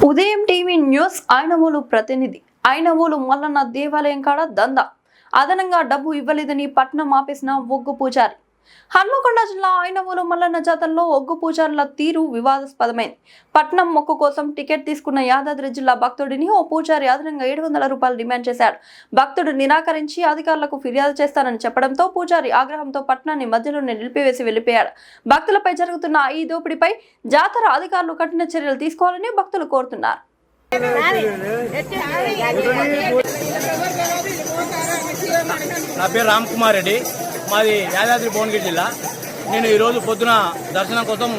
ఉదయం TV news Ainavolu ప్రతినిధి ఐనవోలు మల్లన్న దేవాలయం కాడ దందా అదనంగా డబ్బు ఇవ్వలేదని పట్నం ఆపేసిన ఒగ్గు పూజారి. హన్మకొండ జిల్లా ఐనవోలు మల్లన్న జాతరలో ఒగ్గు పూజారుల తీరు వివాదాస్పదమైంది. పట్నం మొక్కు కోసం టికెట్ తీసుకున్న యాదాద్రి జిల్లా భక్తుడిని ఓ పూజారి అదనంగా 700 రూపాయలు డిమాండ్ చేశాడు. భక్తుడు నిరాకరించి అధికారులకు ఫిర్యాదు చేస్తానని చెప్పడంతో పూజారి ఆగ్రహంతో పట్నాన్ని మధ్యలోనే నిలిపివేసి వెళ్లిపోయాడు. భక్తులపై జరుగుతున్న ఈ దోపిడీపై జాతర అధికారులు కఠిన చర్యలు తీసుకోవాలని భక్తులు కోరుతున్నారు. నా పేరు రామ్ కుమార్ రెడ్డి, మాది యాదాద్రి భువనగిరి జిల్లా. నేను ఈరోజు పొద్దున దర్శనం కోసం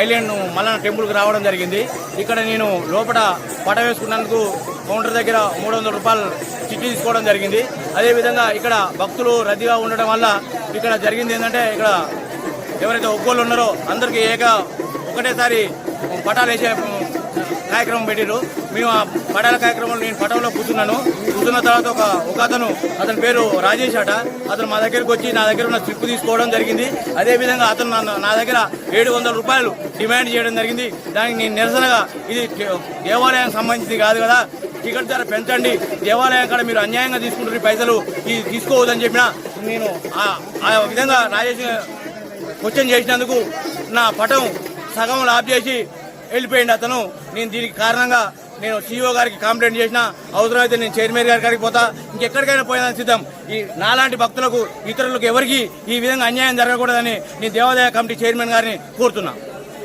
ఐలాండ్ మల్లన్న టెంపుల్కి రావడం జరిగింది. ఇక్కడ నేను లోపల పట వేసుకున్నందుకు కౌంటర్ దగ్గర 300 రూపాయలు చిట్టి తీసుకోవడం జరిగింది. అదేవిధంగా ఇక్కడ భక్తులు రద్దీగా ఉండడం వల్ల ఇక్కడ జరిగింది ఏంటంటే, ఇక్కడ ఎవరైతే ఒగ్గోళ్ళు ఉన్నారో అందరికీ ఒకటేసారి పటాలు వేసే కార్యక్రమం పెట్టారు. మేము ఆ పటాల కార్యక్రమంలో నేను పటంలో కూర్చున్న తర్వాత ఒక అతని పేరు రాజేష్ అట. అతను మా దగ్గరకు వచ్చి నా దగ్గర ఉన్న స్లిప్ తీసుకోవడం జరిగింది. అదేవిధంగా అతను నా దగ్గర 700 రూపాయలు డిమాండ్ చేయడం జరిగింది. దానికి నేను నిరసనగా, ఇది దేవాలయానికి సంబంధించింది కాదు కదా, టికెట్ ధర పెంచండి, దేవాలయం కాడ మీరు అన్యాయంగా తీసుకుంటున్న పైసలు తీసుకోవద్దని చెప్పిన నేను ఆ విధంగా రాజేష్ క్వశ్చన్ చేసినందుకు నా పటం సగం ఆఫ్ చేసి వెళ్ళిపోయింది అతను. నేను దీనికి కారణంగా నేను సీఈఓ గారికి కంప్లైంట్ చేసిన, అవసరమైతే నేను చైర్మన్ గారికి పోతా, ఇంకెక్కడికైనా పోయినా సిద్ధం. ఈ నాలాంటి భక్తులకు, ఇతరులకు ఎవరికి ఈ విధంగా అన్యాయం జరగకూడదని నేను దేవాదాయ కమిటీ చైర్మన్ గారిని కోరుతున్నా.